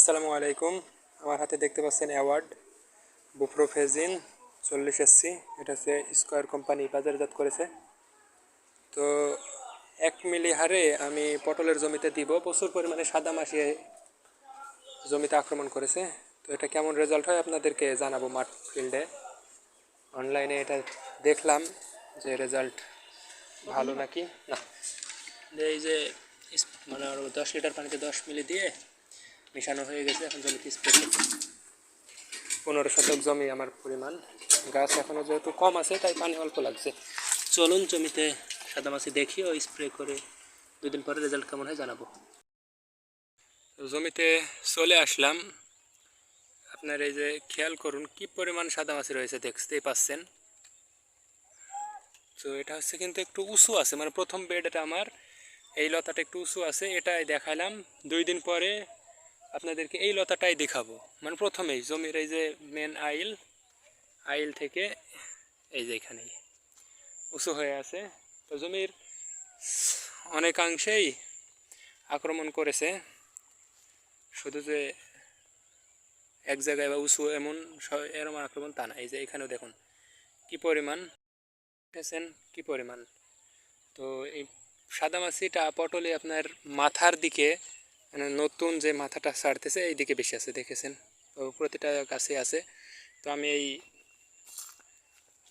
আসসালামু আলাইকুম। আমার হাতে দেখতে পাচ্ছেন অ্যাওয়ার্ড বুপ্রোফেজিন 40SC। এটা হচ্ছে স্কয়ার কোম্পানি বাজারজাত করেছে। তো 1 মিলি হারে আমি পটলের জমিতে দিব। প্রচুর পরিমাণে সাদামাছি জমিতে আক্রমণ করেছে। তো এটা কেমন রেজাল্ট হয় আপনাদেরকে জানাবো মাঠ ফিল্ডে। অনলাইনে এটা দেখলাম যে রেজাল্ট ভালো নাকি না। এই যে মানে 10 লিটার পানিতে 10 মিলি দিয়ে মিশানো হয়ে গেছে। এখন জমিতে স্প্রে করব। 15 শতক জমি আমার পরিমাণ। গাছ এখনও যেহেতু কম আছে তাই পানি অল্প লাগছে। চলুন জমিতে সাদামাছি দেখি ও স্প্রে করে 2 দিন পরে রেজাল্ট কেমন হয় জানাবো। জমিতে চলে আসলাম। আপনার এই যে খেয়াল করুন কি পরিমাণ সাদামাছি রয়েছে, দেখতেই পাচ্ছেন। তো এটা হচ্ছে কিন্তু একটু উঁচু আছে, মানে প্রথম বেড এটা আমার এই লতাটা একটু উঁচু আছে, এটাই দেখালাম। 2 দিন পরে আপনাদেরকে এই লতাটাই দেখাবো। মানে প্রথমেই জমির এই যে মেন আইল থেকে এই যে এখানেই উঁচু হয়ে আছে। তো জমির অনেকাংশেই আক্রমণ করেছে, শুধু যে এক জায়গায় বা উঁচু এরকম আক্রমণ তা না। এই যে এখানেও দেখুন কি পরিমাণ দেখেছেন, কি পরিমাণ। তো এই সাদামাছিটা পটলে আপনার মাথার দিকে, মানে নতুন যে মাথাটা ছাড়তেছে এই দিকে বেশি আছে, দেখেছেন। তো প্রতিটা গাছে আছে। তো আমি এই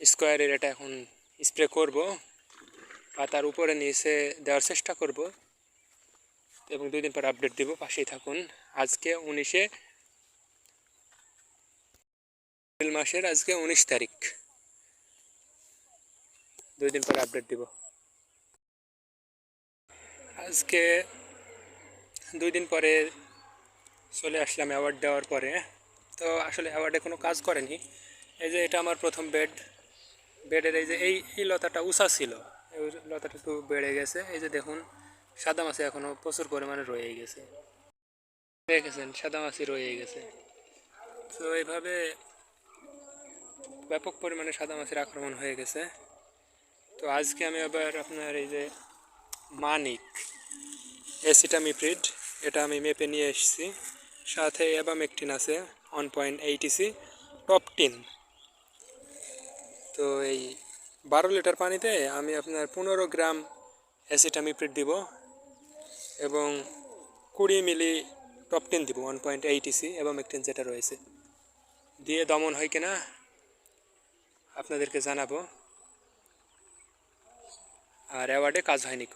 স্কোয়ারের এটা এখন স্প্রে করব, পাতার উপরে নিচে দেওয়ার চেষ্টা করব এবং 2 দিন পর আপডেট দিব। পাশেই থাকুন। আজকে 19 এপ্রিল মাসের আজকে 19 তারিখ। 2 দিন পর আপডেট দিব। আজকে 2 দিন পরে চলে আসলাম অ্যাওয়ার্ড দেওয়ার পরে। তো আসলে অ্যাওয়ার্ডে কোনো কাজ করেনি। এই যে এটা আমার প্রথম বেডের এই যে এই লতাটা উঁচা ছিল, এই লতাটা একটু বেড়ে গেছে। এই যে দেখুন সাদামাছি এখনও প্রচুর পরিমাণে রয়ে গেছে, দেখেছেন সাদামাছি রয়ে গেছে। তো এইভাবে ব্যাপক পরিমাণে সাদামাছির আক্রমণ হয়ে গেছে। তো আজকে আমি আবার আপনার এই যে মানিক অ্যাসিটামিপ্রিড এটা আমি মেপে নিয়ে এসেছি, সাথে অ্যাবামেকটিন আছে 1.8 EC টপ 10। তো এই 12 লিটার পানিতে আমি আপনার 15 গ্রাম অ্যাসিটামিপ্রিড দিব এবং 20 মিলি টপ 10 দিব 1.8 EC অ্যাবামেকটিন যেটা রয়েছে, দিয়ে দমন হয় কিনা আপনাদেরকে জানাবো। আর অ্যাওয়ার্ডে কাজ হয়নি।